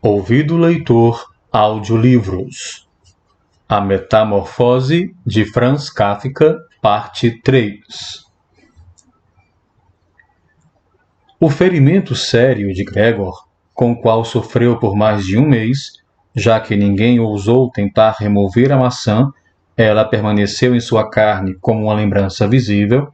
Ouvido leitor audiolivros. A Metamorfose de Franz Kafka, parte 3. O ferimento sério de Gregor, com o qual sofreu por mais de um mês, já que ninguém ousou tentar remover a maçã, ela permaneceu em sua carne como uma lembrança visível,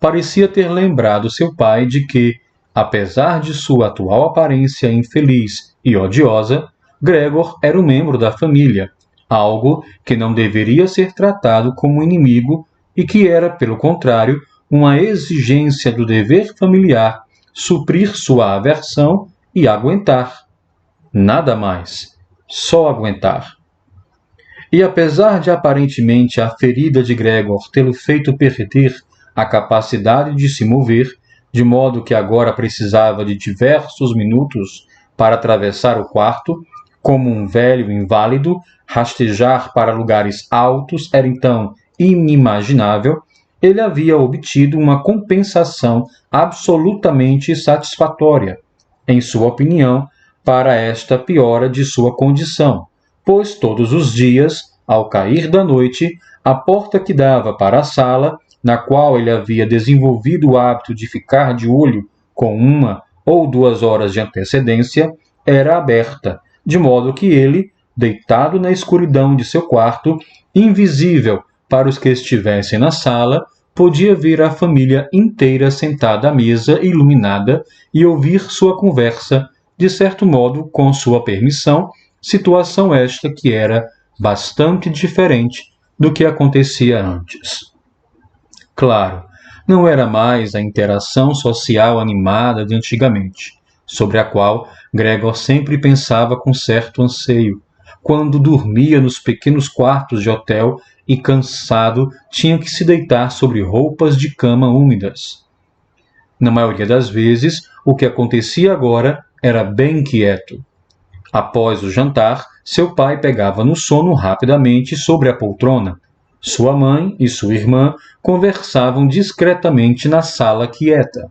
parecia ter lembrado seu pai de que, apesar de sua atual aparência infeliz e odiosa, Gregor era um membro da família, algo que não deveria ser tratado como inimigo e que era, pelo contrário, uma exigência do dever familiar suprir sua aversão e aguentar. Nada mais, só aguentar. E apesar de aparentemente a ferida de Gregor tê-lo feito perder a capacidade de se mover, de modo que agora precisava de diversos minutos para atravessar o quarto, como um velho inválido, rastejar para lugares altos era então inimaginável, ele havia obtido uma compensação absolutamente satisfatória, em sua opinião, para esta piora de sua condição, pois todos os dias, ao cair da noite, a porta que dava para a sala, na qual ele havia desenvolvido o hábito de ficar de olho com 1 ou 2 horas de antecedência, era aberta, de modo que ele, deitado na escuridão de seu quarto, invisível para os que estivessem na sala, podia ver a família inteira sentada à mesa iluminada e ouvir sua conversa, de certo modo, com sua permissão, situação esta que era bastante diferente do que acontecia antes. Claro, não era mais a interação social animada de antigamente, sobre a qual Gregor sempre pensava com certo anseio, quando dormia nos pequenos quartos de hotel e, cansado, tinha que se deitar sobre roupas de cama úmidas. Na maioria das vezes, o que acontecia agora era bem quieto. Após o jantar, seu pai pegava no sono rapidamente sobre a poltrona. Sua mãe e sua irmã conversavam discretamente na sala quieta.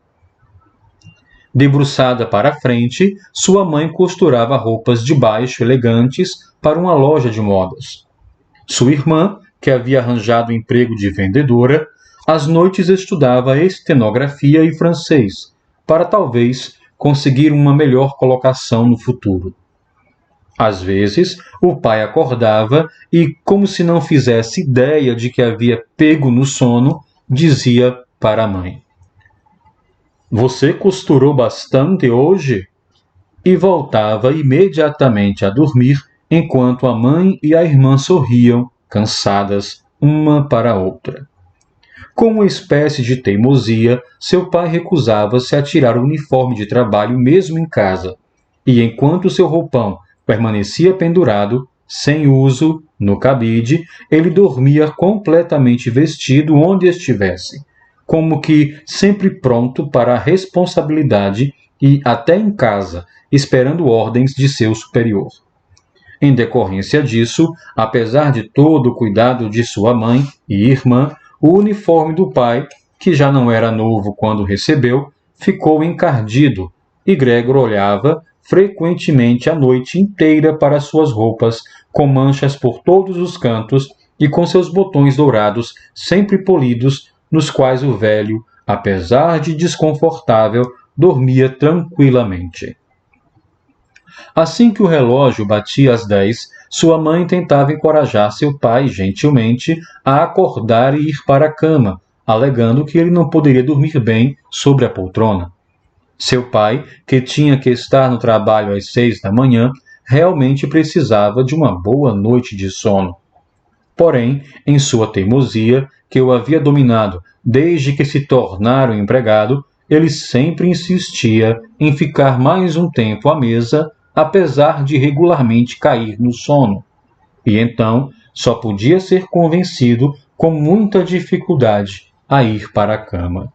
Debruçada para a frente, sua mãe costurava roupas de baixo elegantes para uma loja de modas. Sua irmã, que havia arranjado emprego de vendedora, às noites estudava estenografia e francês, para talvez conseguir uma melhor colocação no futuro. Às vezes, o pai acordava e, como se não fizesse ideia de que havia pego no sono, dizia para a mãe: "Você costurou bastante hoje?" E voltava imediatamente a dormir, enquanto a mãe e a irmã sorriam, cansadas, uma para a outra. Com uma espécie de teimosia, seu pai recusava-se a tirar o uniforme de trabalho mesmo em casa, e enquanto seu roupão permanecia pendurado, sem uso, no cabide, ele dormia completamente vestido onde estivesse, como que sempre pronto para a responsabilidade e, até em casa, esperando ordens de seu superior. Em decorrência disso, apesar de todo o cuidado de sua mãe e irmã, o uniforme do pai, que já não era novo quando recebeu, ficou encardido, e Gregor olhava frequentemente a noite inteira para suas roupas, com manchas por todos os cantos e com seus botões dourados sempre polidos, nos quais o velho, apesar de desconfortável, dormia tranquilamente. Assim que o relógio batia as 10, sua mãe tentava encorajar seu pai, gentilmente, a acordar e ir para a cama, alegando que ele não poderia dormir bem sobre a poltrona. Seu pai, que tinha que estar no trabalho às 6 da manhã, realmente precisava de uma boa noite de sono. Porém, em sua teimosia, que o havia dominado desde que se tornara um empregado, ele sempre insistia em ficar mais um tempo à mesa, apesar de regularmente cair no sono. E então só podia ser convencido com muita dificuldade a ir para a cama.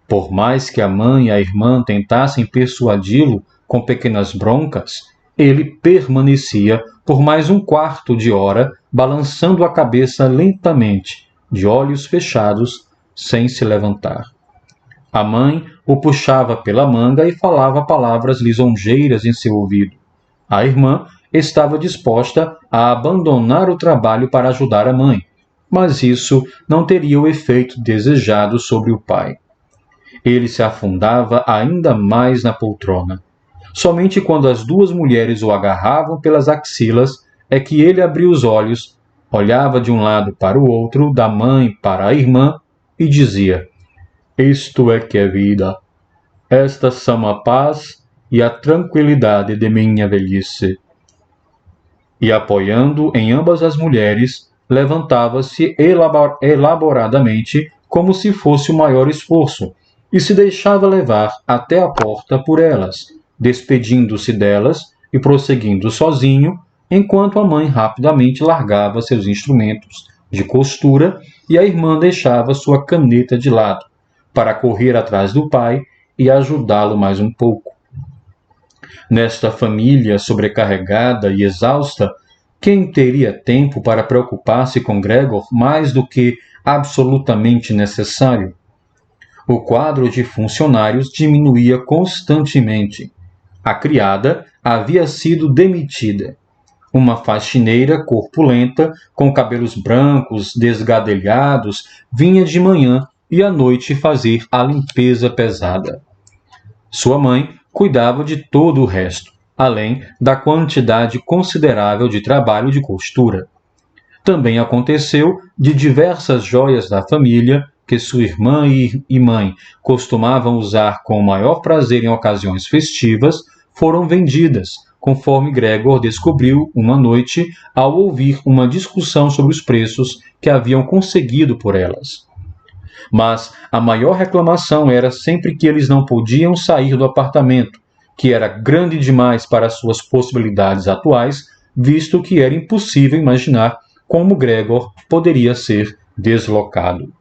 Por mais que a mãe e a irmã tentassem persuadi-lo com pequenas broncas, ele permanecia por mais um quarto de hora, balançando a cabeça lentamente, de olhos fechados, sem se levantar. A mãe o puxava pela manga e falava palavras lisonjeiras em seu ouvido. A irmã estava disposta a abandonar o trabalho para ajudar a mãe, mas isso não teria o efeito desejado sobre o pai. Ele se afundava ainda mais na poltrona. Somente quando as duas mulheres o agarravam pelas axilas é que ele abria os olhos, olhava de um lado para o outro, da mãe para a irmã, e dizia: "Isto é que é vida. Estas são a paz e a tranquilidade de minha velhice." E apoiando em ambas as mulheres, levantava-se elaboradamente, como se fosse o maior esforço, e se deixava levar até a porta por elas, despedindo-se delas e prosseguindo sozinho, enquanto a mãe rapidamente largava seus instrumentos de costura e a irmã deixava sua caneta de lado, para correr atrás do pai e ajudá-lo mais um pouco. Nesta família sobrecarregada e exausta, quem teria tempo para preocupar-se com Gregor mais do que absolutamente necessário? O quadro de funcionários diminuía constantemente. A criada havia sido demitida. Uma faxineira corpulenta, com cabelos brancos desgadelhados, vinha de manhã e à noite fazer a limpeza pesada. Sua mãe cuidava de todo o resto, além da quantidade considerável de trabalho de costura. Também aconteceu de diversas joias da família, que sua irmã e mãe costumavam usar com o maior prazer em ocasiões festivas, foram vendidas, conforme Gregor descobriu uma noite ao ouvir uma discussão sobre os preços que haviam conseguido por elas. Mas a maior reclamação era sempre que eles não podiam sair do apartamento, que era grande demais para suas possibilidades atuais, visto que era impossível imaginar como Gregor poderia ser deslocado.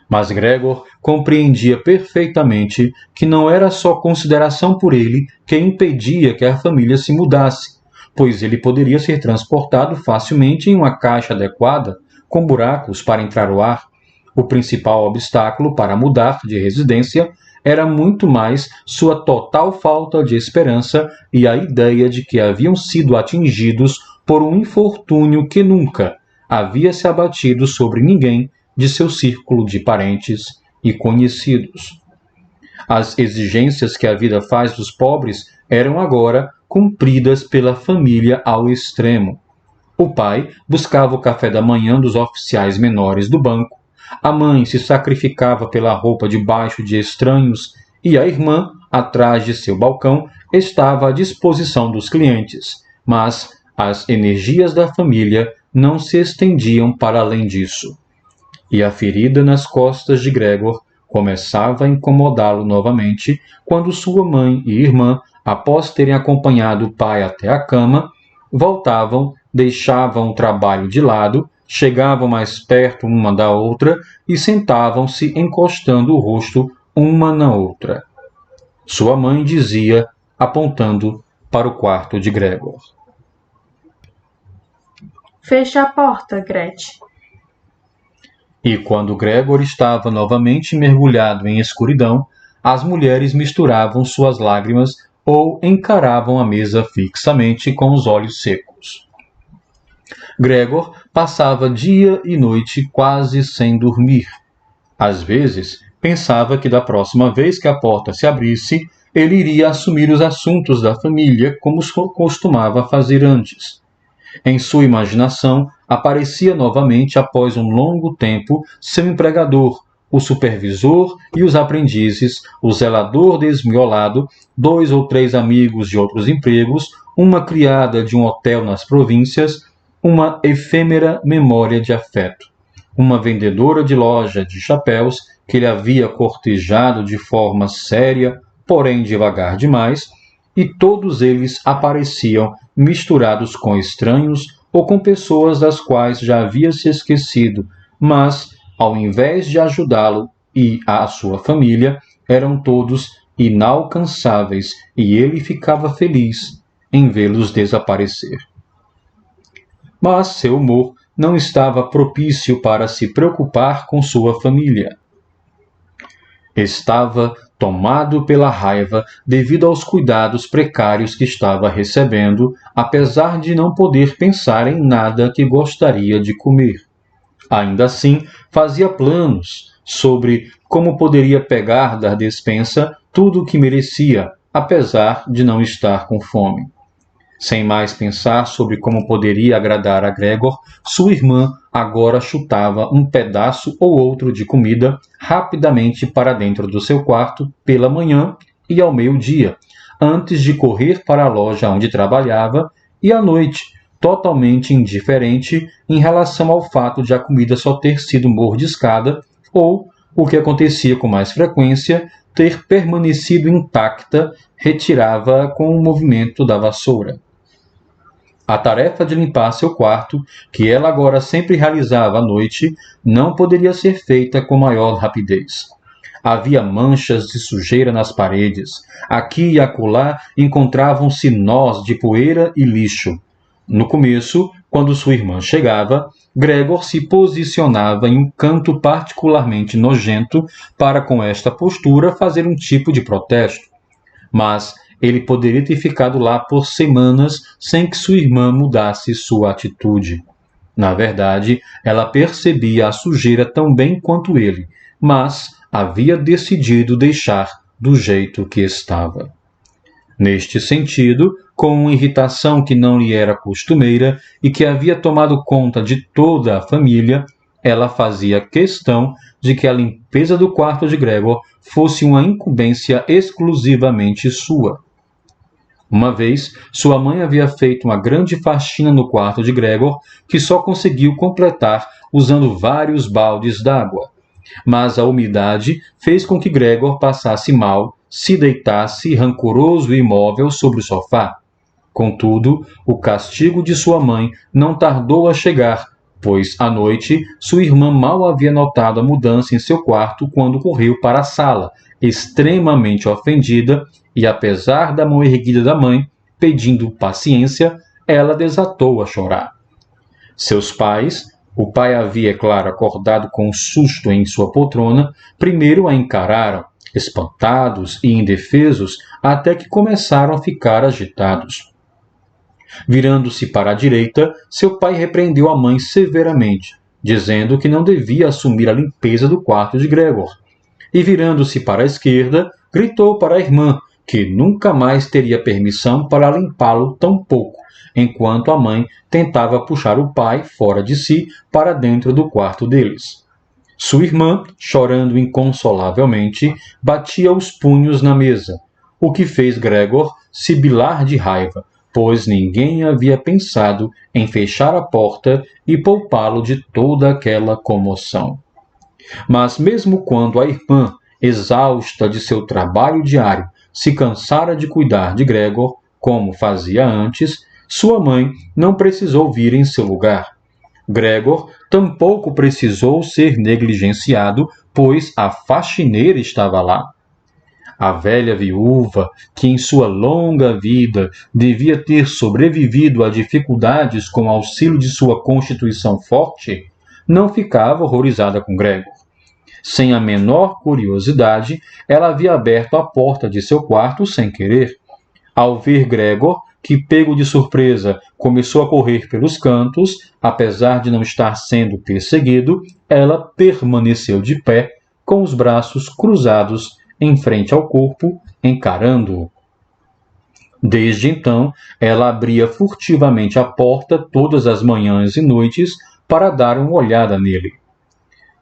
Mas Gregor compreendia perfeitamente que não era só consideração por ele que impedia que a família se mudasse, pois ele poderia ser transportado facilmente em uma caixa adequada, com buracos para entrar o ar. O principal obstáculo para mudar de residência era muito mais sua total falta de esperança e a ideia de que haviam sido atingidos por um infortúnio que nunca havia se abatido sobre ninguém de seu círculo de parentes e conhecidos. As exigências que a vida faz dos pobres eram agora cumpridas pela família ao extremo. O pai buscava o café da manhã dos oficiais menores do banco, a mãe se sacrificava pela roupa debaixo de estranhos e a irmã, atrás de seu balcão, estava à disposição dos clientes, mas as energias da família não se estendiam para além disso. E a ferida nas costas de Gregor começava a incomodá-lo novamente quando sua mãe e irmã, após terem acompanhado o pai até a cama, voltavam, deixavam o trabalho de lado, chegavam mais perto uma da outra e sentavam-se encostando o rosto uma na outra. Sua mãe dizia, apontando para o quarto de Gregor: "Feche a porta, Gretchen." E quando Gregor estava novamente mergulhado em escuridão, as mulheres misturavam suas lágrimas ou encaravam a mesa fixamente com os olhos secos. Gregor passava dia e noite quase sem dormir. Às vezes, pensava que da próxima vez que a porta se abrisse, ele iria assumir os assuntos da família como costumava fazer antes. Em sua imaginação, aparecia novamente, após um longo tempo, seu empregador, o supervisor e os aprendizes, o zelador desmiolado, 2 ou 3 amigos de outros empregos, uma criada de um hotel nas províncias, uma efêmera memória de afeto, uma vendedora de loja de chapéus que ele havia cortejado de forma séria, porém devagar demais, e todos eles apareciam misturados com estranhos ou com pessoas das quais já havia se esquecido, mas, ao invés de ajudá-lo e a sua família, eram todos inalcançáveis e ele ficava feliz em vê-los desaparecer. Mas seu humor não estava propício para se preocupar com sua família. Estava tomado pela raiva devido aos cuidados precários que estava recebendo, apesar de não poder pensar em nada que gostaria de comer. Ainda assim, fazia planos sobre como poderia pegar da despensa tudo o que merecia, apesar de não estar com fome. Sem mais pensar sobre como poderia agradar a Gregor, sua irmã agora chutava um pedaço ou outro de comida rapidamente para dentro do seu quarto pela manhã e ao meio-dia, antes de correr para a loja onde trabalhava, e à noite, totalmente indiferente em relação ao fato de a comida só ter sido mordiscada ou, o que acontecia com mais frequência, ter permanecido intacta, retirava com o movimento da vassoura. A tarefa de limpar seu quarto, que ela agora sempre realizava à noite, não poderia ser feita com maior rapidez. Havia manchas de sujeira nas paredes. Aqui e acolá encontravam-se nós de poeira e lixo. No começo, quando sua irmã chegava, Gregor se posicionava em um canto particularmente nojento para, com esta postura, fazer um tipo de protesto. Mas ele poderia ter ficado lá por semanas sem que sua irmã mudasse sua atitude. Na verdade, ela percebia a sujeira tão bem quanto ele, mas havia decidido deixar do jeito que estava. Neste sentido, com uma irritação que não lhe era costumeira e que havia tomado conta de toda a família, ela fazia questão de que a limpeza do quarto de Gregor fosse uma incumbência exclusivamente sua. Uma vez, sua mãe havia feito uma grande faxina no quarto de Gregor, que só conseguiu completar usando vários baldes d'água. Mas a umidade fez com que Gregor passasse mal, se deitasse rancoroso e imóvel sobre o sofá. Contudo, o castigo de sua mãe não tardou a chegar, pois, à noite, sua irmã mal havia notado a mudança em seu quarto quando correu para a sala, extremamente ofendida, e apesar da mão erguida da mãe, pedindo paciência, ela desatou a chorar. Seus pais, o pai havia, é claro, acordado com um susto em sua poltrona, primeiro a encararam, espantados e indefesos, até que começaram a ficar agitados. Virando-se para a direita, seu pai repreendeu a mãe severamente, dizendo que não devia assumir a limpeza do quarto de Gregor. E virando-se para a esquerda, gritou para a irmã, que nunca mais teria permissão para limpá-lo tão pouco, enquanto a mãe tentava puxar o pai fora de si para dentro do quarto deles. Sua irmã, chorando inconsolavelmente, batia os punhos na mesa, o que fez Gregor sibilar de raiva, pois ninguém havia pensado em fechar a porta e poupá-lo de toda aquela comoção. Mas mesmo quando a irmã, exausta de seu trabalho diário, se cansara de cuidar de Gregor, como fazia antes, sua mãe não precisou vir em seu lugar. Gregor tampouco precisou ser negligenciado, pois a faxineira estava lá. A velha viúva, que em sua longa vida devia ter sobrevivido a dificuldades com auxílio de sua constituição forte, não ficava horrorizada com Gregor. Sem a menor curiosidade, ela havia aberto a porta de seu quarto sem querer. Ao ver Gregor, que, pego de surpresa, começou a correr pelos cantos, apesar de não estar sendo perseguido, ela permaneceu de pé, com os braços cruzados em frente ao corpo, encarando-o. Desde então, ela abria furtivamente a porta todas as manhãs e noites para dar uma olhada nele.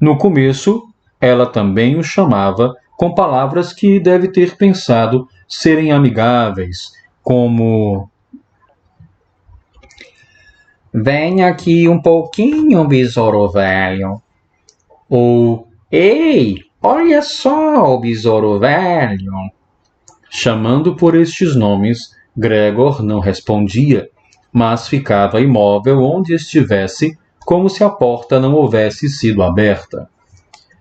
No começo, ela também o chamava com palavras que deve ter pensado serem amigáveis, como: "Venha aqui um pouquinho, besouro velho", ou "Ei, olha só o besouro velho". Chamando por estes nomes, Gregor não respondia, mas ficava imóvel onde estivesse, como se a porta não houvesse sido aberta.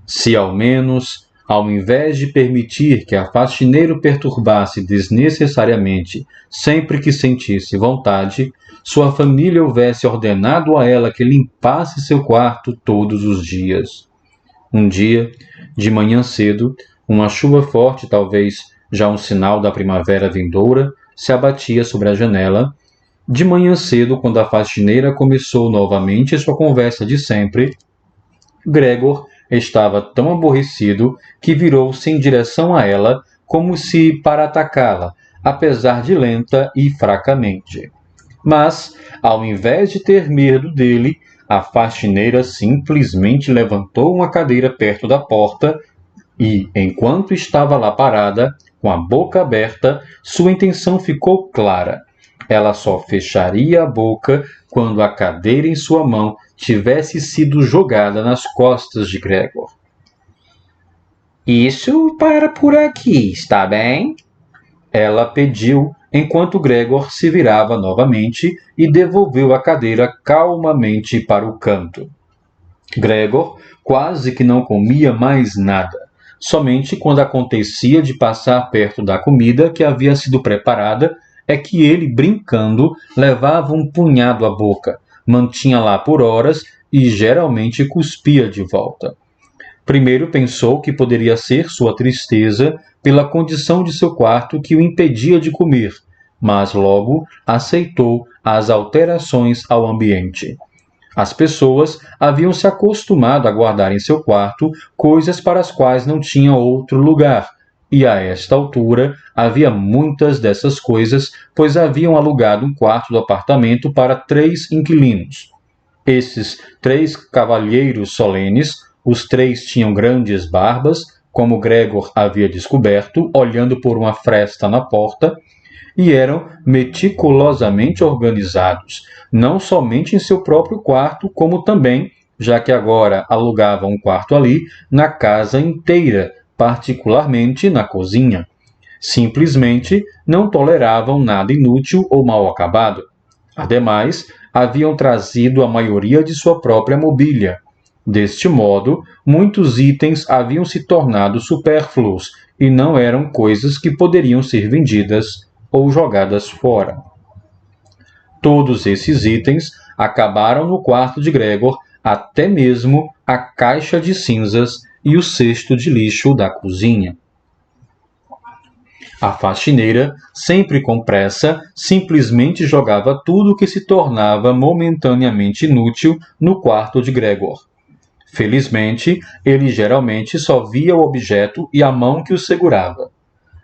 Se ao menos, ao invés de permitir que a faxineira o perturbasse desnecessariamente sempre que sentisse vontade, sua família houvesse ordenado a ela que limpasse seu quarto todos os dias. Um dia, de manhã cedo, Uma chuva forte, talvez já um sinal da primavera vindoura, se abatia sobre a janela. De manhã cedo, quando a faxineira começou novamente sua conversa de sempre, Gregor estava tão aborrecido que virou-se em direção a ela como se para atacá-la, apesar de lenta e fracamente. Mas, ao invés de ter medo dele, a faxineira simplesmente levantou uma cadeira perto da porta e, enquanto estava lá parada, com a boca aberta, sua intenção ficou clara. Ela só fecharia a boca quando a cadeira em sua mão tivesse sido jogada nas costas de Gregor. Isso para por aqui, está bem? Ela pediu, enquanto Gregor se virava novamente e devolveu a cadeira calmamente para o canto. Gregor quase que não comia mais nada. Somente quando acontecia de passar perto da comida que havia sido preparada é que ele, brincando, levava um punhado à boca, mantinha lá por horas e geralmente cuspia de volta. Primeiro pensou que poderia ser sua tristeza pela condição de seu quarto que o impedia de comer, mas logo aceitou as alterações ao ambiente. As pessoas haviam se acostumado a guardar em seu quarto coisas para as quais não tinha outro lugar, e a esta altura havia muitas dessas coisas, pois haviam alugado um quarto do apartamento para 3 inquilinos. Esses 3 cavalheiros solenes, os 3 tinham grandes barbas, como Gregor havia descoberto, olhando por uma fresta na porta, e eram meticulosamente organizados, não somente em seu próprio quarto, como também, já que agora alugavam um quarto ali, na casa inteira, particularmente na cozinha. Simplesmente não toleravam nada inútil ou mal acabado. Ademais, haviam trazido a maioria de sua própria mobília. Deste modo, muitos itens haviam se tornado supérfluos e não eram coisas que poderiam ser vendidas ou jogadas fora. Todos esses itens acabaram no quarto de Gregor, até mesmo a caixa de cinzas e o cesto de lixo da cozinha. A faxineira, sempre com pressa, simplesmente jogava tudo que se tornava momentaneamente inútil no quarto de Gregor. Felizmente, ele geralmente só via o objeto e a mão que o segurava.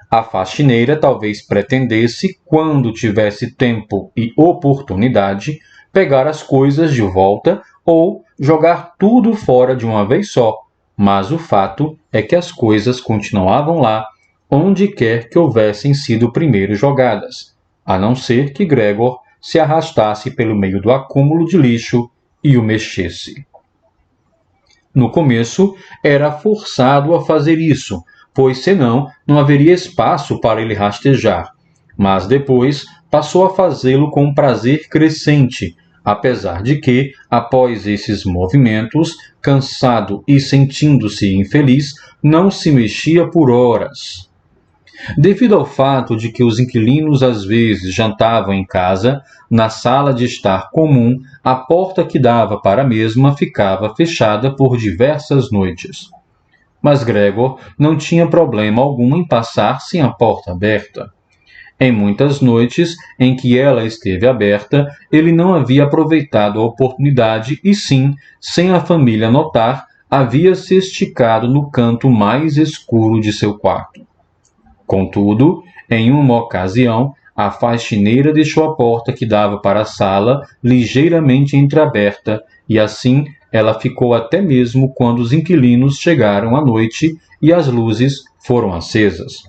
A faxineira talvez pretendesse, quando tivesse tempo e oportunidade, pegar as coisas de volta ou jogar tudo fora de uma vez só, mas o fato é que as coisas continuavam lá, onde quer que houvessem sido primeiro jogadas, a não ser que Gregor se arrastasse pelo meio do acúmulo de lixo e o mexesse. No começo, era forçado a fazer isso, pois senão não haveria espaço para ele rastejar, mas depois passou a fazê-lo com um prazer crescente, apesar de que, após esses movimentos, cansado e sentindo-se infeliz, não se mexia por horas. Devido ao fato de que os inquilinos às vezes jantavam em casa, na sala de estar comum, a porta que dava para a mesma ficava fechada por diversas noites. Mas Gregor não tinha problema algum em passar sem a porta aberta. Em muitas noites em que ela esteve aberta, ele não havia aproveitado a oportunidade e sim, sem a família notar, havia se esticado no canto mais escuro de seu quarto. Contudo, em uma ocasião, a faxineira deixou a porta que dava para a sala ligeiramente entreaberta e assim ela ficou até mesmo quando os inquilinos chegaram à noite e as luzes foram acesas.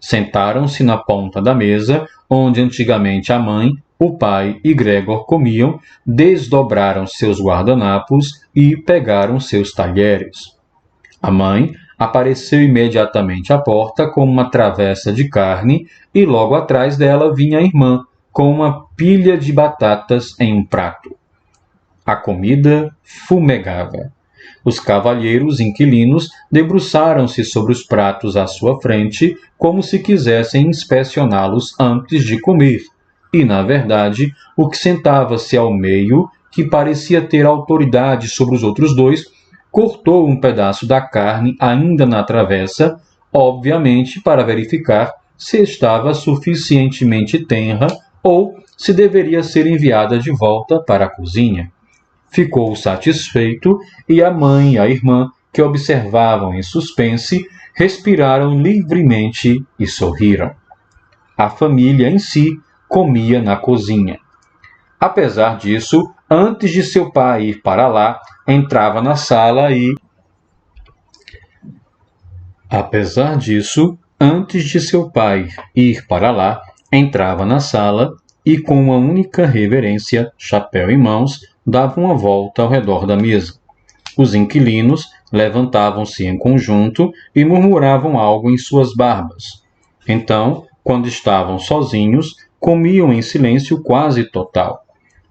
Sentaram-se na ponta da mesa, onde antigamente a mãe, o pai e Gregor comiam, desdobraram seus guardanapos e pegaram seus talheres. A mãe apareceu imediatamente à porta com uma travessa de carne e logo atrás dela vinha a irmã, com uma pilha de batatas em um prato. A comida fumegava. Os cavalheiros inquilinos debruçaram-se sobre os pratos à sua frente, como se quisessem inspecioná-los antes de comer, e, na verdade, o que sentava-se ao meio, que parecia ter autoridade sobre os outros dois, cortou um pedaço da carne ainda na travessa, obviamente para verificar se estava suficientemente tenra ou se deveria ser enviada de volta para a cozinha. Ficou satisfeito e a mãe e a irmã, que observavam em suspense, respiraram livremente e sorriram. A família em si comia na cozinha. Apesar disso, antes de seu pai ir para lá, entrava na sala e... Apesar disso, antes de seu pai ir para lá, entrava na sala e, com uma única reverência, chapéu em mãos, dava uma volta ao redor da mesa. Os inquilinos levantavam-se em conjunto e murmuravam algo em suas barbas. Então, quando estavam sozinhos, comiam em silêncio quase total.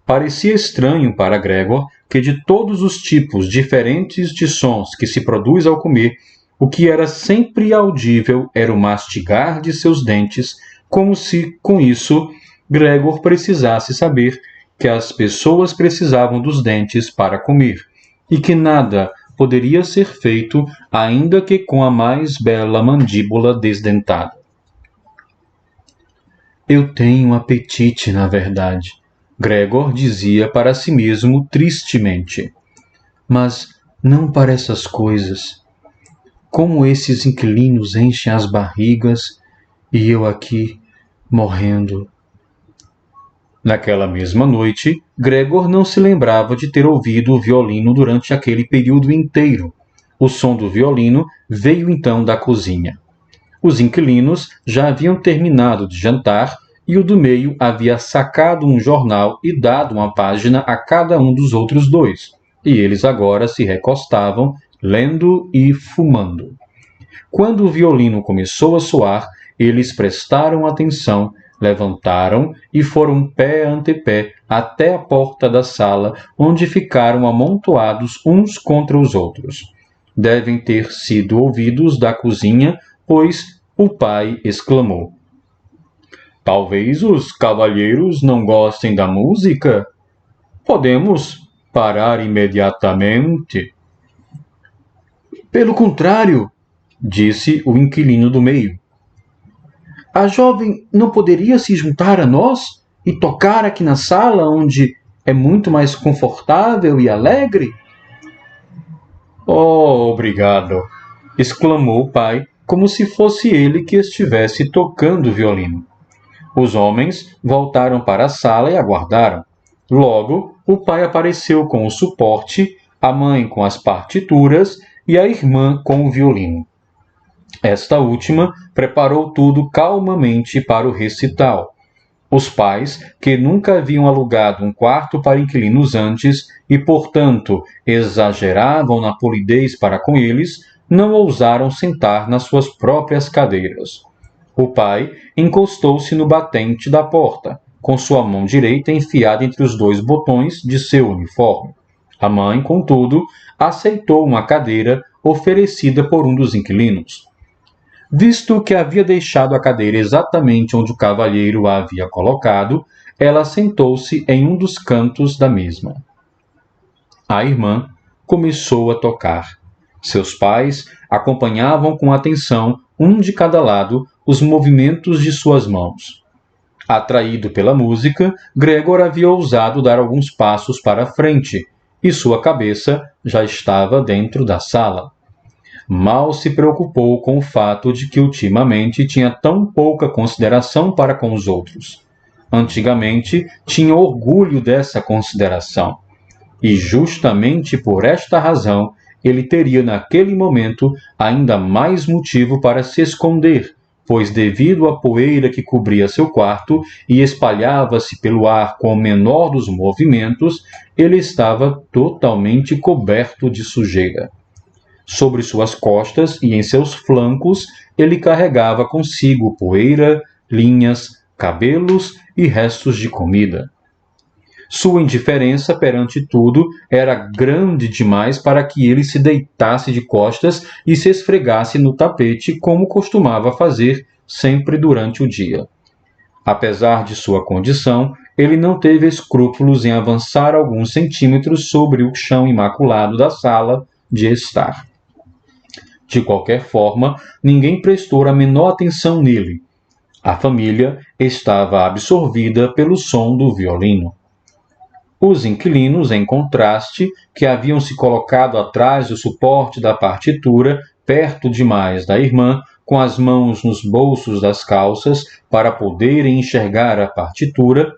Parecia estranho para Gregor que, de todos os tipos diferentes de sons que se produz ao comer, o que era sempre audível era o mastigar de seus dentes, como se, com isso, Gregor precisasse saber que as pessoas precisavam dos dentes para comer, e que nada poderia ser feito ainda que com a mais bela mandíbula desdentada. Eu tenho apetite, na verdade, Gregor dizia para si mesmo tristemente. Mas não para essas coisas. Como esses inquilinos enchem as barrigas e eu aqui morrendo. Naquela mesma noite, Gregor não se lembrava de ter ouvido o violino durante aquele período inteiro. O som do violino veio então da cozinha. Os inquilinos já haviam terminado de jantar e o do meio havia sacado um jornal e dado uma página a cada um dos outros dois, e eles agora se recostavam, lendo e fumando. Quando o violino começou a soar, eles prestaram atenção, levantaram e foram pé ante pé até a porta da sala, onde ficaram amontoados uns contra os outros. Devem ter sido ouvidos da cozinha, pois o pai exclamou: Talvez os cavalheiros não gostem da música? Podemos parar imediatamente. Pelo contrário, disse o inquilino do meio. A jovem não poderia se juntar a nós e tocar aqui na sala, onde é muito mais confortável e alegre? Oh, obrigado! Exclamou o pai, como se fosse ele que estivesse tocando o violino. Os homens voltaram para a sala e aguardaram. Logo, o pai apareceu com o suporte, a mãe com as partituras e a irmã com o violino. Esta última preparou tudo calmamente para o recital. Os pais, que nunca haviam alugado um quarto para inquilinos antes e, portanto, exageravam na polidez para com eles, não ousaram sentar nas suas próprias cadeiras. O pai encostou-se no batente da porta, com sua mão direita enfiada entre os dois botões de seu uniforme. A mãe, contudo, aceitou uma cadeira oferecida por um dos inquilinos. Visto que havia deixado a cadeira exatamente onde o cavalheiro a havia colocado, ela sentou-se em um dos cantos da mesma. A irmã começou a tocar. Seus pais acompanhavam com atenção, um de cada lado, os movimentos de suas mãos. Atraído pela música, Gregor havia ousado dar alguns passos para a frente, e sua cabeça já estava dentro da sala. Mal se preocupou com o fato de que ultimamente tinha tão pouca consideração para com os outros. Antigamente tinha orgulho dessa consideração. E justamente por esta razão ele teria naquele momento ainda mais motivo para se esconder, pois devido à poeira que cobria seu quarto e espalhava-se pelo ar com o menor dos movimentos, ele estava totalmente coberto de sujeira. Sobre suas costas e em seus flancos, ele carregava consigo poeira, linhas, cabelos e restos de comida. Sua indiferença perante tudo era grande demais para que ele se deitasse de costas e se esfregasse no tapete como costumava fazer sempre durante o dia. Apesar de sua condição, ele não teve escrúpulos em avançar alguns centímetros sobre o chão imaculado da sala, de estar. De qualquer forma, ninguém prestou a menor atenção nele. A família estava absorvida pelo som do violino. Os inquilinos, em contraste, que haviam se colocado atrás do suporte da partitura, perto demais da irmã, com as mãos nos bolsos das calças para poderem enxergar a partitura,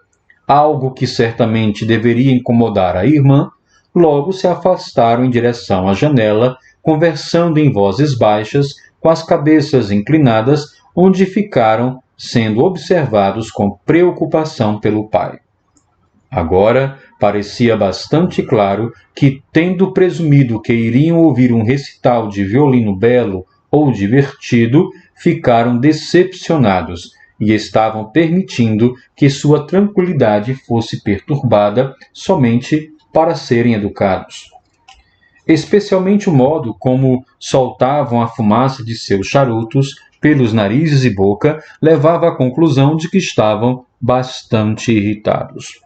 algo que certamente deveria incomodar a irmã, logo se afastaram em direção à janela, conversando em vozes baixas, com as cabeças inclinadas, onde ficaram sendo observados com preocupação pelo pai. Agora parecia bastante claro que, tendo presumido que iriam ouvir um recital de violino belo ou divertido, ficaram decepcionados e estavam permitindo que sua tranquilidade fosse perturbada somente para serem educados. Especialmente o modo como soltavam a fumaça de seus charutos pelos narizes e boca levava à conclusão de que estavam bastante irritados.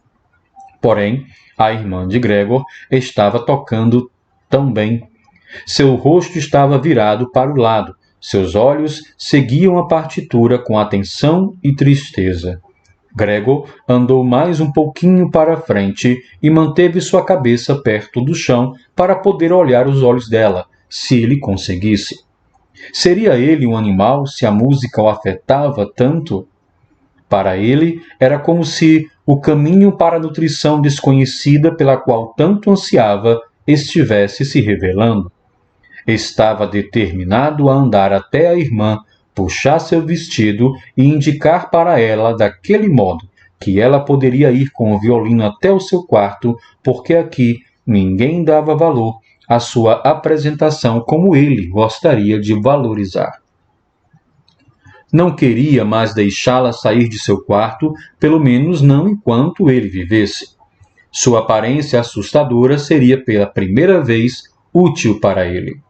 Porém, a irmã de Gregor estava tocando tão bem. Seu rosto estava virado para o lado, seus olhos seguiam a partitura com atenção e tristeza. Gregor andou mais um pouquinho para a frente e manteve sua cabeça perto do chão para poder olhar os olhos dela, se ele conseguisse. Seria ele um animal se a música o afetava tanto? Para ele, era como se o caminho para a nutrição desconhecida pela qual tanto ansiava estivesse se revelando. Estava determinado a andar até a irmã, puxar seu vestido e indicar para ela daquele modo que ela poderia ir com o violino até o seu quarto, porque aqui ninguém dava valor à sua apresentação como ele gostaria de valorizar. Não queria mais deixá-la sair de seu quarto, pelo menos não enquanto ele vivesse. Sua aparência assustadora seria pela primeira vez útil para ele.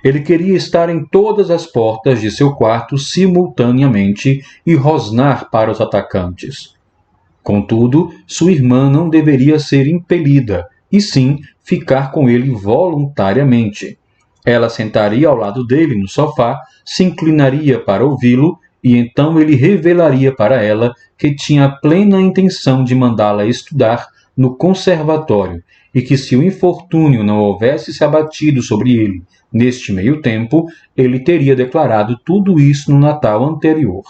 Ele queria estar em todas as portas de seu quarto simultaneamente e rosnar para os atacantes. Contudo, sua irmã não deveria ser impelida, e sim ficar com ele voluntariamente. Ela sentaria ao lado dele no sofá, se inclinaria para ouvi-lo, e então ele revelaria para ela que tinha plena intenção de mandá-la estudar no conservatório, e que se o infortúnio não houvesse se abatido sobre ele neste meio tempo, ele teria declarado tudo isso no Natal anterior.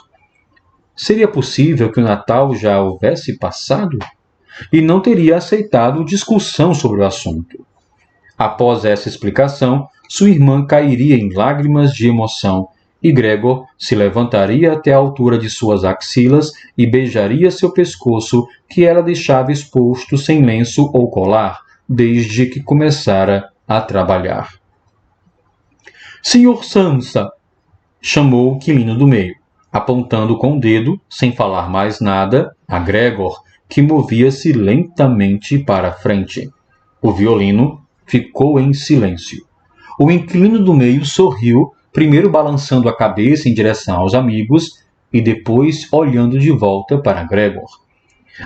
Seria possível que o Natal já houvesse passado? E não teria aceitado discussão sobre o assunto. Após essa explicação, sua irmã cairia em lágrimas de emoção e Gregor se levantaria até a altura de suas axilas e beijaria seu pescoço, que ela deixava exposto sem lenço ou colar, desde que começara a trabalhar. Sr. Sansa! Chamou o inquilino do meio, apontando com o dedo, sem falar mais nada, a Gregor, que movia-se lentamente para a frente. O violino ficou em silêncio. O inquilino do meio sorriu, primeiro balançando a cabeça em direção aos amigos e depois olhando de volta para Gregor.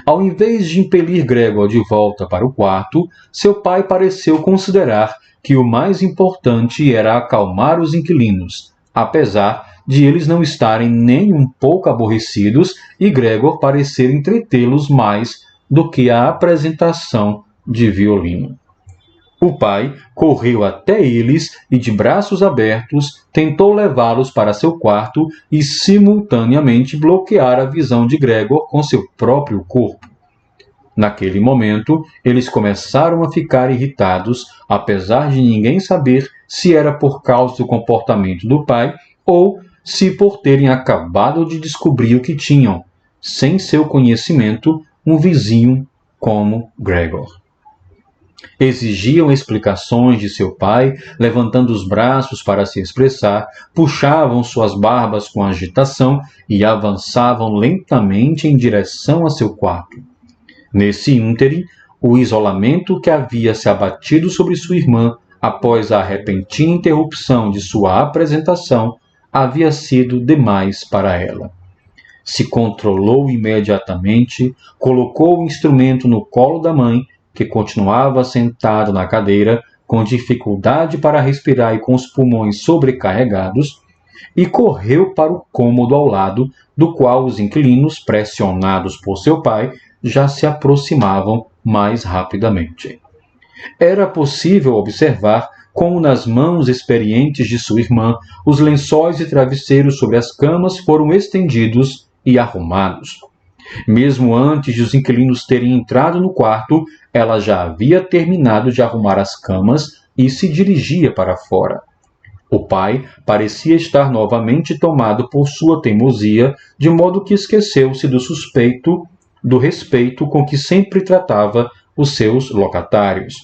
Ao invés de impelir Gregor de volta para o quarto, seu pai pareceu considerar que o mais importante era acalmar os inquilinos, apesar de eles não estarem nem um pouco aborrecidos e Gregor parecer entretê-los mais do que a apresentação de violino. O pai correu até eles e, de braços abertos, tentou levá-los para seu quarto e, simultaneamente, bloquear a visão de Gregor com seu próprio corpo. Naquele momento, eles começaram a ficar irritados, apesar de ninguém saber se era por causa do comportamento do pai ou se por terem acabado de descobrir o que tinham, sem seu conhecimento, um vizinho como Gregor. Exigiam explicações de seu pai, levantando os braços para se expressar, puxavam suas barbas com agitação e avançavam lentamente em direção a seu quarto. Nesse ínterim, o isolamento que havia se abatido sobre sua irmã após a repentina interrupção de sua apresentação havia sido demais para ela. Se controlou imediatamente, colocou o instrumento no colo da mãe, que continuava sentada na cadeira, com dificuldade para respirar e com os pulmões sobrecarregados, e correu para o cômodo ao lado, do qual os inquilinos, pressionados por seu pai, já se aproximavam mais rapidamente. Era possível observar como nas mãos experientes de sua irmã os lençóis e travesseiros sobre as camas foram estendidos e arrumados. Mesmo antes de os inquilinos terem entrado no quarto, ela já havia terminado de arrumar as camas e se dirigia para fora. O pai parecia estar novamente tomado por sua teimosia, de modo que esqueceu-se do respeito com que sempre tratava os seus locatários.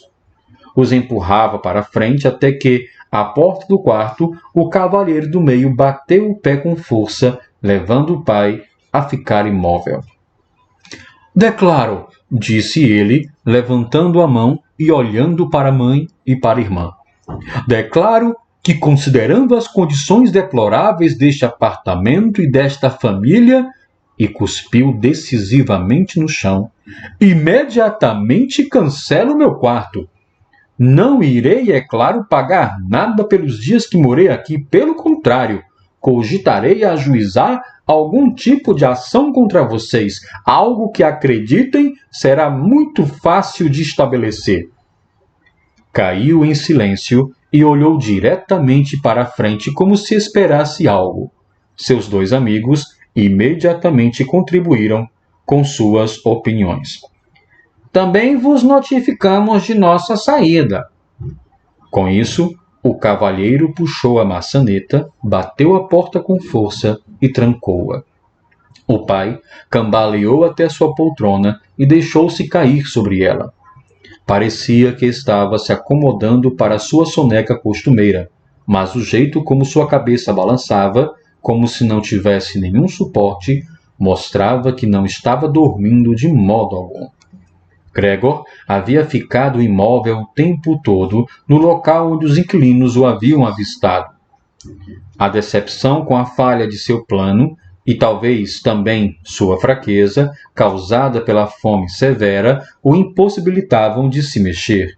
Os empurrava para frente até que, à porta do quarto, o cavalheiro do meio bateu o pé com força, levando o pai a ficar imóvel. Declaro, disse ele, levantando a mão e olhando para a mãe e para a irmã. Declaro que, considerando as condições deploráveis deste apartamento e desta família, e cuspiu decisivamente no chão, imediatamente cancelo meu quarto. Não irei, é claro, pagar nada pelos dias que morei aqui. Pelo contrário, cogitarei ajuizar algum tipo de ação contra vocês, algo que, acreditem, será muito fácil de estabelecer. Caiu em silêncio e olhou diretamente para a frente como se esperasse algo. Seus dois amigos imediatamente contribuíram com suas opiniões. Também vos notificamos de nossa saída. Com isso, o cavalheiro puxou a maçaneta, bateu a porta com força e trancou-a. O pai cambaleou até sua poltrona e deixou-se cair sobre ela. Parecia que estava se acomodando para a sua soneca costumeira, mas o jeito como sua cabeça balançava, como se não tivesse nenhum suporte, mostrava que não estava dormindo de modo algum. Gregor havia ficado imóvel o tempo todo no local onde os inquilinos o haviam avistado. A decepção com a falha de seu plano, e talvez também sua fraqueza, causada pela fome severa, o impossibilitavam de se mexer.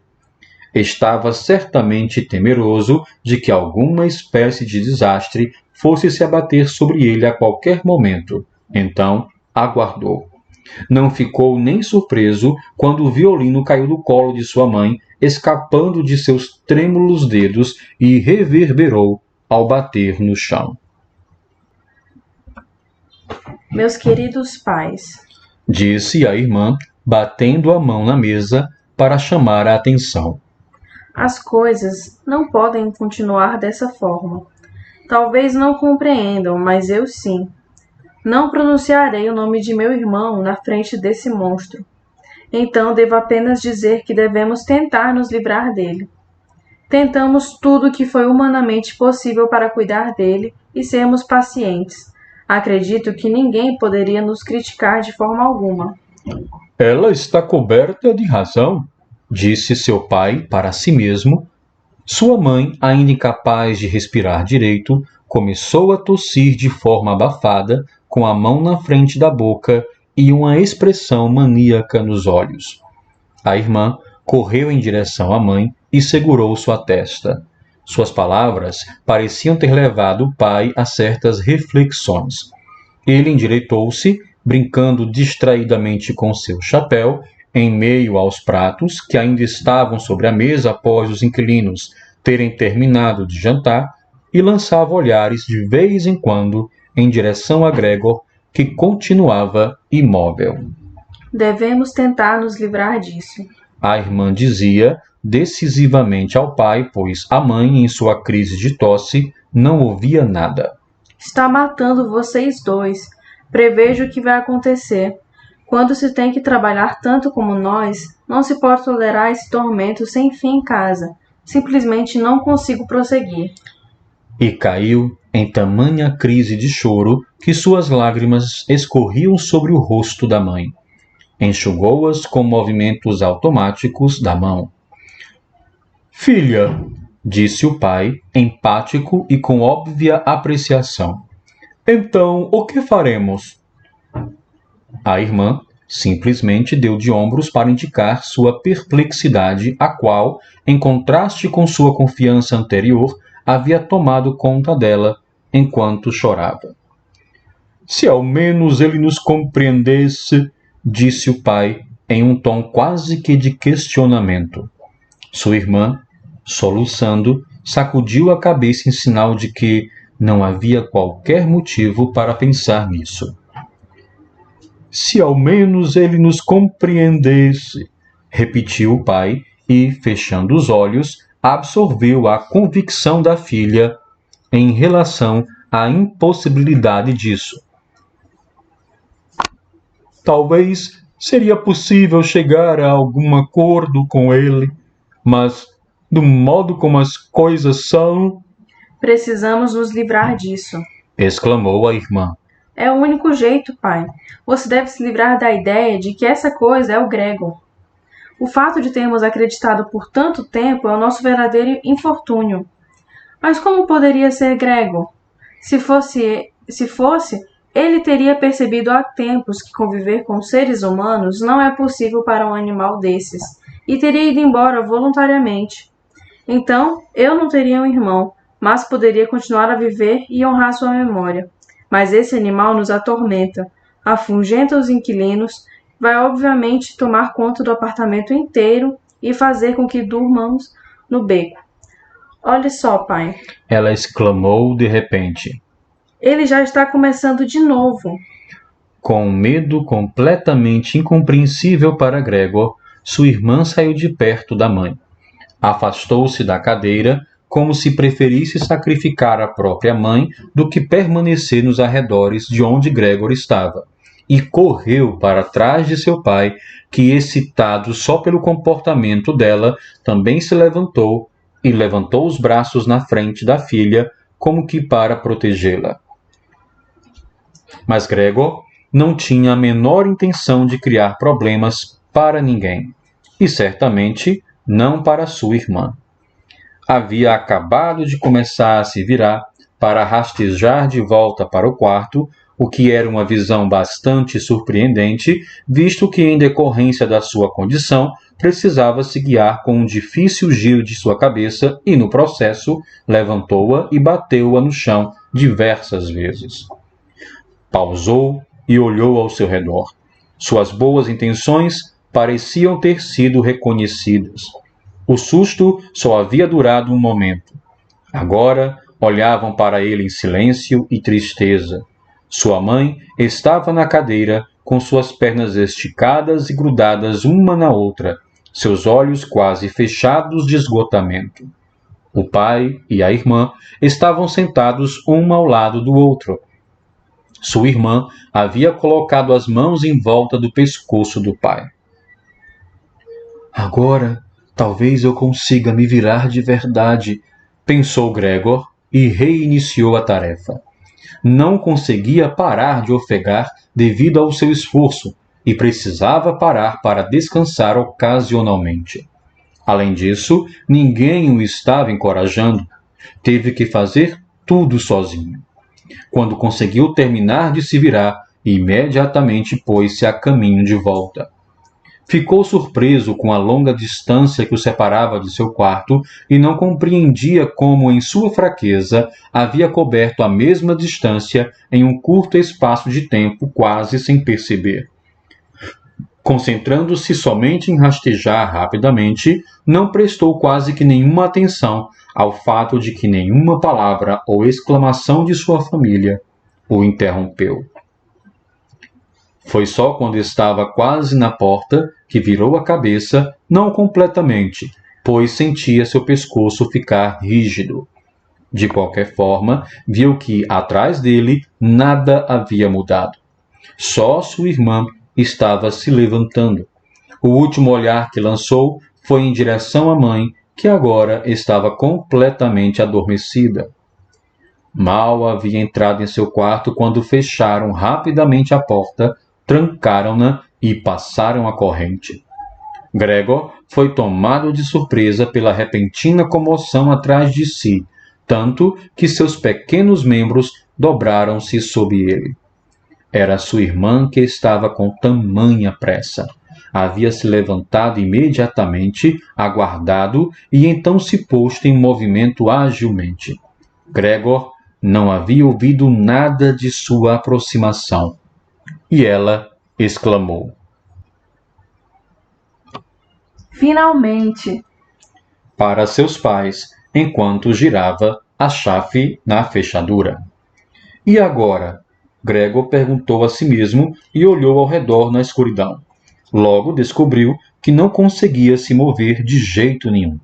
Estava certamente temeroso de que alguma espécie de desastre fosse se abater sobre ele a qualquer momento. Então, aguardou. Não ficou nem surpreso quando o violino caiu do colo de sua mãe, escapando de seus trêmulos dedos e reverberou ao bater no chão. Meus queridos pais, disse a irmã, batendo a mão na mesa para chamar a atenção. As coisas não podem continuar dessa forma. Talvez não compreendam, mas eu sim. Não pronunciarei o nome de meu irmão na frente desse monstro. Então devo apenas dizer que devemos tentar nos livrar dele. Tentamos tudo o que foi humanamente possível para cuidar dele e sermos pacientes. Acredito que ninguém poderia nos criticar de forma alguma. Ela está coberta de razão, disse seu pai para si mesmo. Sua mãe, ainda incapaz de respirar direito, começou a tossir de forma abafada, com a mão na frente da boca e uma expressão maníaca nos olhos. A irmã correu em direção à mãe e segurou sua testa. Suas palavras pareciam ter levado o pai a certas reflexões. Ele endireitou-se, brincando distraidamente com seu chapéu, em meio aos pratos que ainda estavam sobre a mesa após os inquilinos terem terminado de jantar, e lançava olhares de vez em quando em direção a Gregor, que continuava imóvel. Devemos tentar nos livrar disso. A irmã dizia decisivamente ao pai, pois a mãe, em sua crise de tosse, não ouvia nada. Está matando vocês dois. Prevejo o que vai acontecer. Quando se tem que trabalhar tanto como nós, não se pode tolerar esse tormento sem fim em casa. Simplesmente não consigo prosseguir. E caiu em tamanha crise de choro que suas lágrimas escorriam sobre o rosto da mãe. Enxugou-as com movimentos automáticos da mão. Filha, disse o pai, empático e com óbvia apreciação. Então, o que faremos? A irmã, simplesmente deu de ombros para indicar sua perplexidade, a qual, em contraste com sua confiança anterior, havia tomado conta dela enquanto chorava. Se ao menos ele nos compreendesse, disse o pai, em um tom quase que de questionamento. Sua irmã, soluçando, sacudiu a cabeça em sinal de que não havia qualquer motivo para pensar nisso. Se ao menos ele nos compreendesse, repetiu o pai e, fechando os olhos, absorveu a convicção da filha em relação à impossibilidade disso. Talvez seria possível chegar a algum acordo com ele, mas, do modo como as coisas são... Precisamos nos livrar disso, exclamou a irmã. É o único jeito, pai. Você deve se livrar da ideia de que essa coisa é o Gregor. O fato de termos acreditado por tanto tempo é o nosso verdadeiro infortúnio. Mas como poderia ser Gregor? Se fosse, ele teria percebido há tempos que conviver com seres humanos não é possível para um animal desses, e teria ido embora voluntariamente. Então, eu não teria um irmão, mas poderia continuar a viver e honrar sua memória. Mas esse animal nos atormenta, afugenta os inquilinos, vai obviamente tomar conta do apartamento inteiro e fazer com que durmamos no beco. Olhe só, pai. Ela exclamou de repente. Ele já está começando de novo. Com um medo completamente incompreensível para Gregor, sua irmã saiu de perto da mãe. Afastou-se da cadeira, como se preferisse sacrificar a própria mãe do que permanecer nos arredores de onde Gregor estava, e correu para trás de seu pai, que, excitado só pelo comportamento dela, também se levantou e levantou os braços na frente da filha, como que para protegê-la. Mas Gregor não tinha a menor intenção de criar problemas para ninguém, e certamente não para sua irmã. Havia acabado de começar a se virar para rastejar de volta para o quarto, o que era uma visão bastante surpreendente, visto que, em decorrência da sua condição, precisava se guiar com um difícil giro de sua cabeça e, no processo, levantou-a e bateu-a no chão diversas vezes. Pausou e olhou ao seu redor. Suas boas intenções pareciam ter sido reconhecidas. O susto só havia durado um momento. Agora olhavam para ele em silêncio e tristeza. Sua mãe estava na cadeira, com suas pernas esticadas e grudadas uma na outra, seus olhos quase fechados de esgotamento. O pai e a irmã estavam sentados um ao lado do outro. Sua irmã havia colocado as mãos em volta do pescoço do pai. Agora, talvez eu consiga me virar de verdade, pensou Gregor e reiniciou a tarefa. Não conseguia parar de ofegar devido ao seu esforço e precisava parar para descansar ocasionalmente. Além disso, ninguém o estava encorajando. Teve que fazer tudo sozinho. Quando conseguiu terminar de se virar, imediatamente pôs-se a caminho de volta. Ficou surpreso com a longa distância que o separava de seu quarto e não compreendia como, em sua fraqueza, havia coberto a mesma distância em um curto espaço de tempo, quase sem perceber. Concentrando-se somente em rastejar rapidamente, não prestou quase que nenhuma atenção ao fato de que nenhuma palavra ou exclamação de sua família o interrompeu. Foi só quando estava quase na porta que virou a cabeça, não completamente, pois sentia seu pescoço ficar rígido. De qualquer forma, viu que, atrás dele, nada havia mudado. Só sua irmã estava se levantando. O último olhar que lançou foi em direção à mãe, que agora estava completamente adormecida. Mal havia entrado em seu quarto quando fecharam rapidamente a porta, trancaram-na e passaram a corrente. Gregor foi tomado de surpresa pela repentina comoção atrás de si, tanto que seus pequenos membros dobraram-se sob ele. Era sua irmã que estava com tamanha pressa. Havia se levantado imediatamente, aguardado e então se posto em movimento agilmente. Gregor não havia ouvido nada de sua aproximação. E ela exclamou: Finalmente! Para seus pais, enquanto girava a chave na fechadura. E agora? Gregor perguntou a si mesmo e olhou ao redor na escuridão. Logo descobriu que não conseguia se mover de jeito nenhum.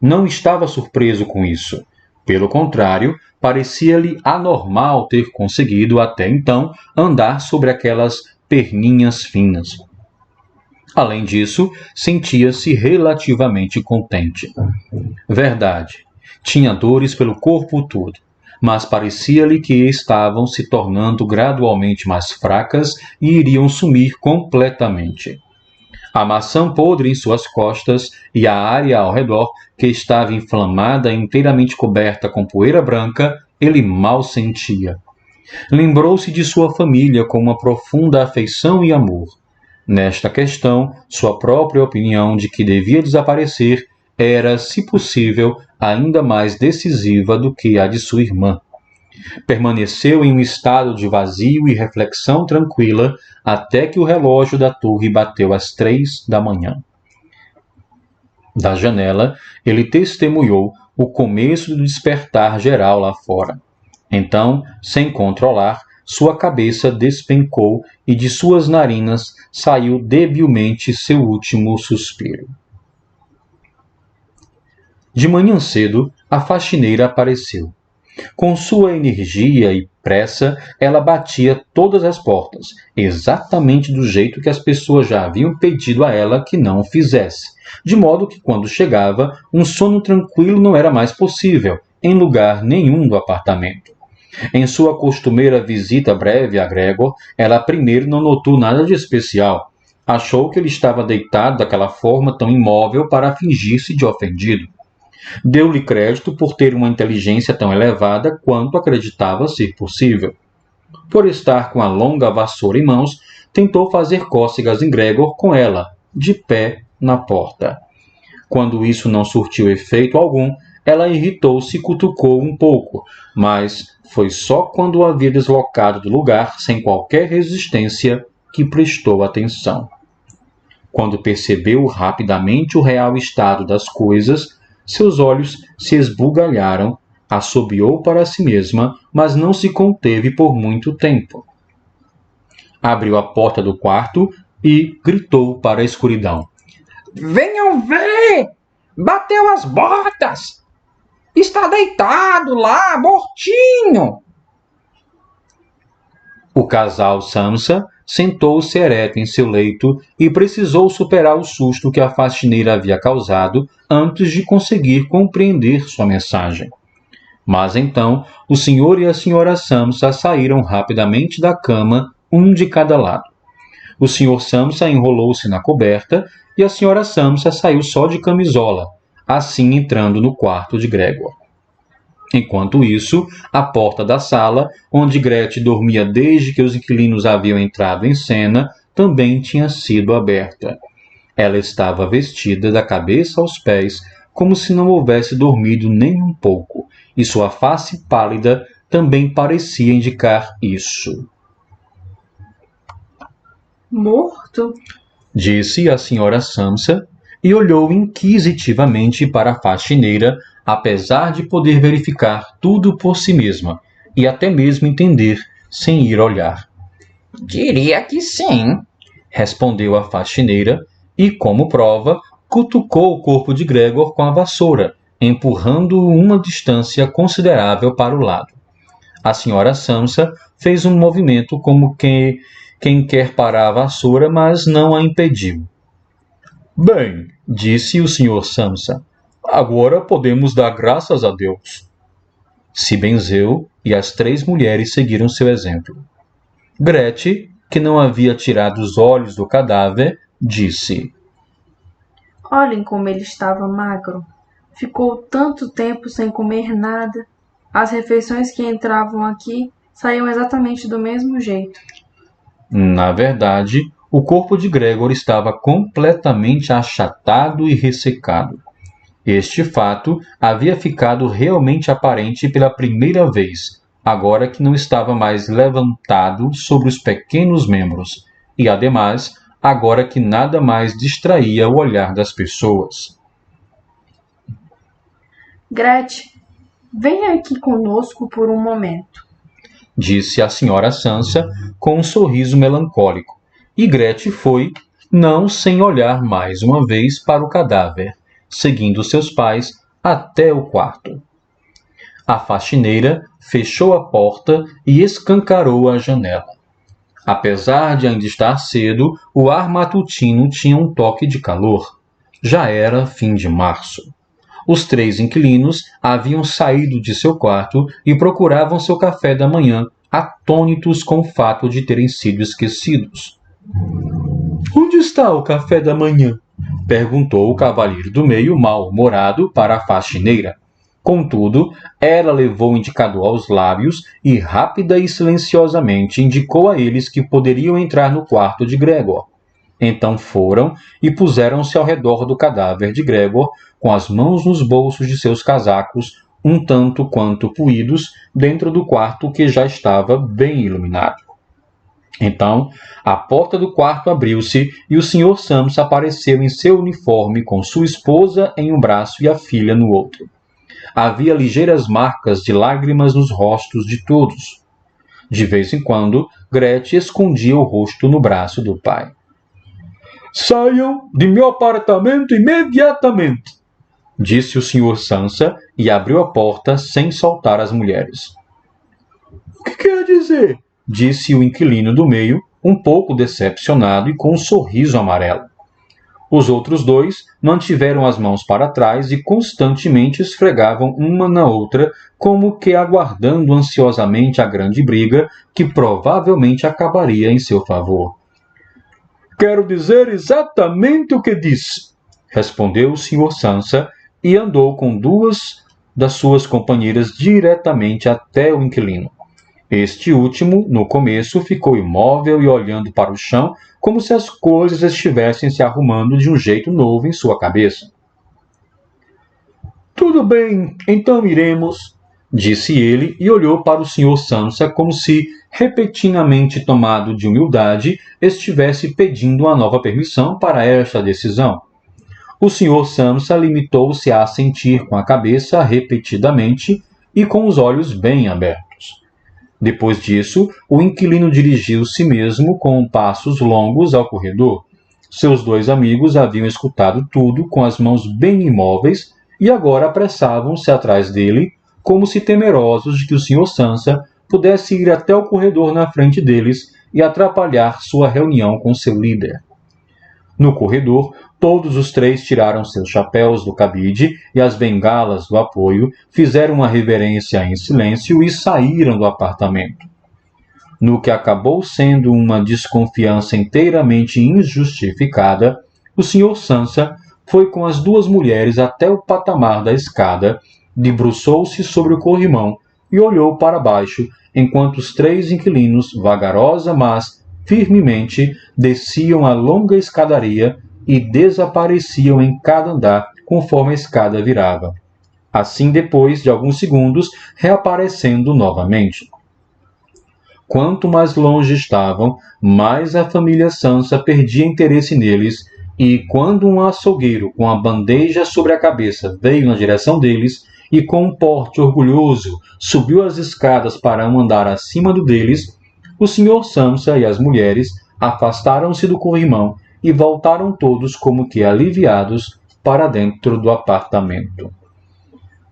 Não estava surpreso com isso. Pelo contrário, parecia-lhe anormal ter conseguido até então andar sobre aquelas perninhas finas. Além disso, sentia-se relativamente contente. Verdade, tinha dores pelo corpo todo, mas parecia-lhe que estavam se tornando gradualmente mais fracas e iriam sumir completamente. A maçã podre em suas costas e a área ao redor, que estava inflamada e inteiramente coberta com poeira branca, ele mal sentia. Lembrou-se de sua família com uma profunda afeição e amor. Nesta questão, sua própria opinião de que devia desaparecer era, se possível, ainda mais decisiva do que a de sua irmã. Permaneceu em um estado de vazio e reflexão tranquila até que o relógio da torre bateu às 3 da manhã. Da janela, ele testemunhou o começo do despertar geral lá fora. Então, sem controlar, sua cabeça despencou e de suas narinas saiu debilmente seu último suspiro. De manhã cedo, a faxineira apareceu. Com sua energia e pressa, ela batia todas as portas, exatamente do jeito que as pessoas já haviam pedido a ela que não o fizesse, de modo que, quando chegava, um sono tranquilo não era mais possível, em lugar nenhum do apartamento. Em sua costumeira visita breve a Gregor, ela primeiro não notou nada de especial. Achou que ele estava deitado daquela forma tão imóvel para fingir-se de ofendido. Deu-lhe crédito por ter uma inteligência tão elevada quanto acreditava ser possível. Por estar com a longa vassoura em mãos, tentou fazer cócegas em Gregor com ela, de pé na porta. Quando isso não surtiu efeito algum, ela irritou-se e cutucou um pouco, mas foi só quando o havia deslocado do lugar, sem qualquer resistência, que prestou atenção. Quando percebeu rapidamente o real estado das coisas, seus olhos se esbugalharam, assobiou para si mesma, mas não se conteve por muito tempo. Abriu a porta do quarto e gritou para a escuridão: Venham ver! Bateu as botas! Está deitado lá, mortinho! O casal Samsa sentou-se ereto em seu leito e precisou superar o susto que a faxineira havia causado antes de conseguir compreender sua mensagem. Mas então o senhor e a senhora Samsa saíram rapidamente da cama, um de cada lado. O senhor Samsa enrolou-se na coberta e a senhora Samsa saiu só de camisola, assim entrando no quarto de Gregor. Enquanto isso, a porta da sala, onde Gretchen dormia desde que os inquilinos haviam entrado em cena, também tinha sido aberta. Ela estava vestida da cabeça aos pés, como se não houvesse dormido nem um pouco, e sua face pálida também parecia indicar isso. Morto? Disse a senhora Samsa, e olhou inquisitivamente para a faxineira, apesar de poder verificar tudo por si mesma, e até mesmo entender sem ir olhar. Diria que sim, Respondeu a faxineira, e, como prova, cutucou o corpo de Gregor com a vassoura, empurrando-o uma distância considerável para o lado. A senhora Samsa fez um movimento como quem quer parar a vassoura, mas não a impediu. Bem, disse o senhor Samsa, agora podemos dar graças a Deus. Se benzeu e as 3 mulheres seguiram seu exemplo. Gretchen, que não havia tirado os olhos do cadáver, disse: Olhem como ele estava magro. Ficou tanto tempo sem comer nada. As refeições que entravam aqui saíam exatamente do mesmo jeito. Na verdade, o corpo de Gregor estava completamente achatado e ressecado. Este fato havia ficado realmente aparente pela primeira vez, agora que não estava mais levantado sobre os pequenos membros, e ademais, agora que nada mais distraía o olhar das pessoas. Gretchen, venha aqui conosco por um momento, disse a senhora Sansa com um sorriso melancólico, e Gretchen foi, não sem olhar mais uma vez para o cadáver, seguindo seus pais até o quarto. A faxineira fechou a porta e escancarou a janela. Apesar de ainda estar cedo, o ar matutino tinha um toque de calor. Já era fim de março. Os 3 inquilinos haviam saído de seu quarto e procuravam seu café da manhã, atônitos com o fato de terem sido esquecidos. Onde está o café da manhã? Perguntou o cavalheiro do meio, mal-humorado, para a faxineira. Contudo, ela levou o indicador aos lábios e, rápida e silenciosamente, indicou a eles que poderiam entrar no quarto de Gregor. Então foram e puseram-se ao redor do cadáver de Gregor, com as mãos nos bolsos de seus casacos, um tanto quanto puídos, dentro do quarto que já estava bem iluminado. Então, a porta do quarto abriu-se e o Sr. Sansa apareceu em seu uniforme com sua esposa em um braço e a filha no outro. Havia ligeiras marcas de lágrimas nos rostos de todos. De vez em quando, Gretchen escondia o rosto no braço do pai. Saiam de meu apartamento imediatamente, disse o Sr. Sansa e abriu a porta sem soltar as mulheres. O que quer dizer? Disse o inquilino do meio, um pouco decepcionado e com um sorriso amarelo. Os outros 2 mantiveram as mãos para trás e constantemente esfregavam uma na outra, como que aguardando ansiosamente a grande briga que provavelmente acabaria em seu favor. Quero dizer exatamente o que disse, respondeu o Sr. Sansa e andou com 2 das suas companheiras diretamente até o inquilino. Este último, no começo, ficou imóvel e olhando para o chão, como se as coisas estivessem se arrumando de um jeito novo em sua cabeça. Tudo bem, então iremos, disse ele e olhou para o Sr. Sansa como se, repentinamente tomado de humildade, estivesse pedindo uma nova permissão para esta decisão. O Sr. Sansa limitou-se a assentir com a cabeça repetidamente e com os olhos bem abertos. Depois disso, o inquilino dirigiu-se mesmo com passos longos ao corredor. Seus 2 amigos haviam escutado tudo com as mãos bem imóveis e agora apressavam-se atrás dele, como se temerosos de que o Sr. Sansa pudesse ir até o corredor na frente deles e atrapalhar sua reunião com seu líder. No corredor, todos os 3 tiraram seus chapéus do cabide e as bengalas do apoio, fizeram uma reverência em silêncio e saíram do apartamento. No que acabou sendo uma desconfiança inteiramente injustificada, o Sr. Sansa foi com as 2 mulheres até o patamar da escada, debruçou-se sobre o corrimão e olhou para baixo, enquanto os 3 inquilinos, vagarosa, mas firmemente, desciam a longa escadaria e desapareciam em cada andar conforme a escada virava. Assim, depois de alguns segundos, reaparecendo novamente. Quanto mais longe estavam, mais a família Sansa perdia interesse neles, e quando um açougueiro com a bandeja sobre a cabeça veio na direção deles, e com um porte orgulhoso subiu as escadas para um andar acima do deles, o Sr. Sansa e as mulheres afastaram-se do corrimão e voltaram todos como que aliviados para dentro do apartamento.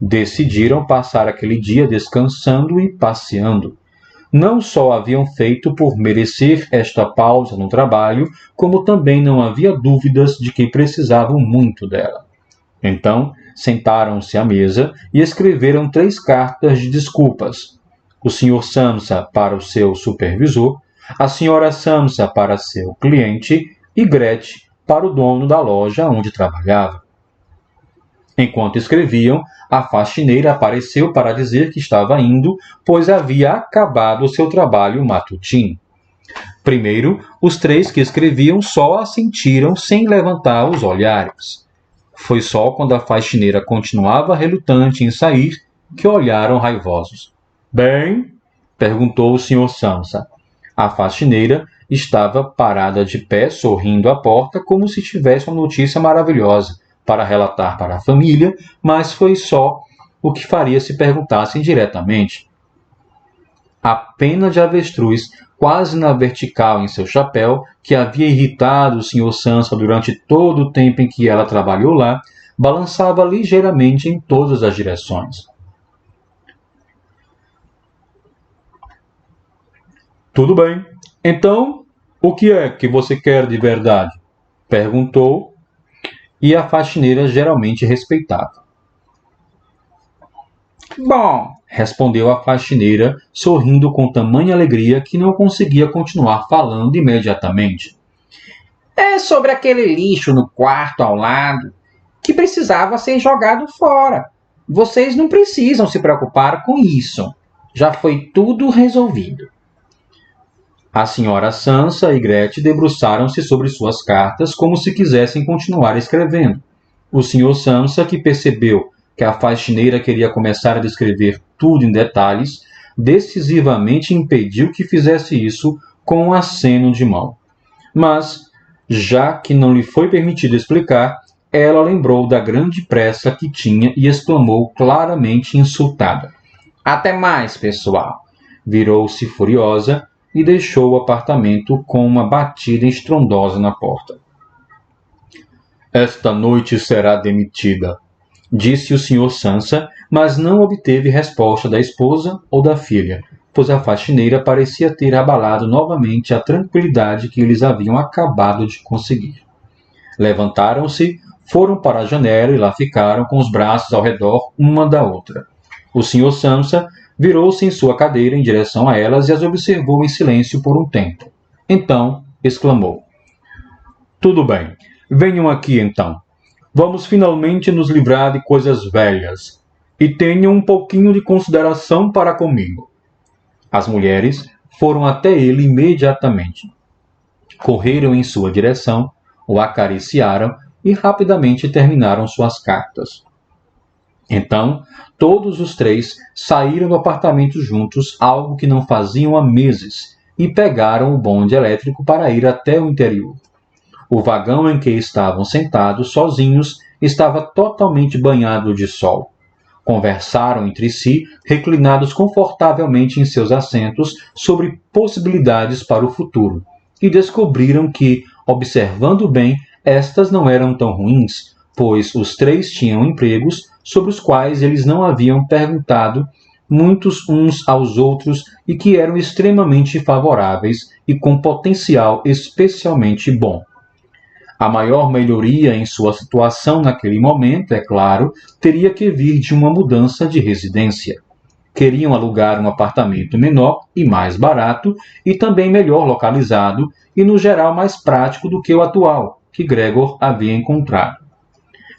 Decidiram passar aquele dia descansando e passeando. Não só haviam feito por merecer esta pausa no trabalho, como também não havia dúvidas de que precisavam muito dela. Então, sentaram-se à mesa e escreveram 3 cartas de desculpas. O Sr. Sansa para o seu supervisor, a Sra. Sansa para seu cliente e Gretchen para o dono da loja onde trabalhava. Enquanto escreviam, a faxineira apareceu para dizer que estava indo, pois havia acabado o seu trabalho matutino. Primeiro, os três que escreviam só assentiram sem levantar os olhares. Foi só quando a faxineira continuava relutante em sair que olharam raivosos. Bem? Perguntou o Sr. Sansa. A faxineira estava parada de pé, sorrindo à porta, como se tivesse uma notícia maravilhosa para relatar para a família, mas foi só o que faria se perguntassem diretamente. A pena de avestruz, quase na vertical em seu chapéu, que havia irritado o Sr. Sansa durante todo o tempo em que ela trabalhou lá, balançava ligeiramente em todas as direções. Tudo bem. Então, o que é que você quer de verdade? Perguntou, e a faxineira geralmente respeitava. Bom, respondeu a faxineira, sorrindo com tamanha alegria que não conseguia continuar falando imediatamente. É sobre aquele lixo no quarto ao lado que precisava ser jogado fora. Vocês não precisam se preocupar com isso. Já foi tudo resolvido. A senhora Sansa e Gretchen debruçaram-se sobre suas cartas como se quisessem continuar escrevendo. O Sr. Sansa, que percebeu que a faxineira queria começar a descrever tudo em detalhes, decisivamente impediu que fizesse isso com um aceno de mão. Mas, já que não lhe foi permitido explicar, ela lembrou da grande pressa que tinha e exclamou claramente insultada. Até mais, pessoal. Virou-se furiosa e deixou o apartamento com uma batida estrondosa na porta. Esta noite será demitida, disse o Sr. Sansa, mas não obteve resposta da esposa ou da filha, pois a faxineira parecia ter abalado novamente a tranquilidade que eles haviam acabado de conseguir. Levantaram-se, foram para a janela e lá ficaram com os braços ao redor uma da outra. O Sr. Sansa virou-se em sua cadeira em direção a elas e as observou em silêncio por um tempo. Então exclamou. Tudo bem, venham aqui então. Vamos finalmente nos livrar de coisas velhas. E tenham um pouquinho de consideração para comigo. As mulheres foram até ele imediatamente. Correram em sua direção, o acariciaram e rapidamente terminaram suas cartas. Então, todos os três saíram do apartamento juntos, algo que não faziam há meses, e pegaram o bonde elétrico para ir até o interior. O vagão em que estavam sentados sozinhos estava totalmente banhado de sol. Conversaram entre si, reclinados confortavelmente em seus assentos sobre possibilidades para o futuro, e descobriram que, observando bem, estas não eram tão ruins, pois os três tinham empregos sobre os quais eles não haviam perguntado muitos uns aos outros e que eram extremamente favoráveis e com potencial especialmente bom. A maior melhoria em sua situação naquele momento, é claro, teria que vir de uma mudança de residência. Queriam alugar um apartamento menor e mais barato e também melhor localizado e, no geral, mais prático do que o atual, que Gregor havia encontrado.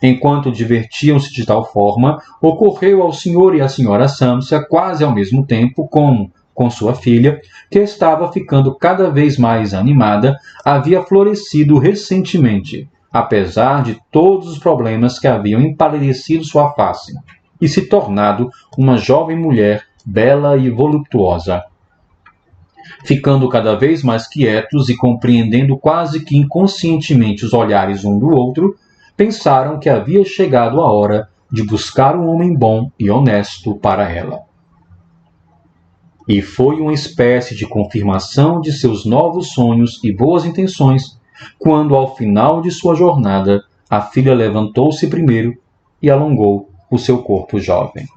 Enquanto divertiam-se de tal forma, ocorreu ao Sr. e à Sra. Sansa quase ao mesmo tempo como, com sua filha, que estava ficando cada vez mais animada, havia florescido recentemente, apesar de todos os problemas que haviam empalidecido sua face, e se tornado uma jovem mulher bela e voluptuosa. Ficando cada vez mais quietos e compreendendo quase que inconscientemente os olhares um do outro, pensaram que havia chegado a hora de buscar um homem bom e honesto para ela. E foi uma espécie de confirmação de seus novos sonhos e boas intenções, quando, ao final de sua jornada, a filha levantou-se primeiro e alongou o seu corpo jovem.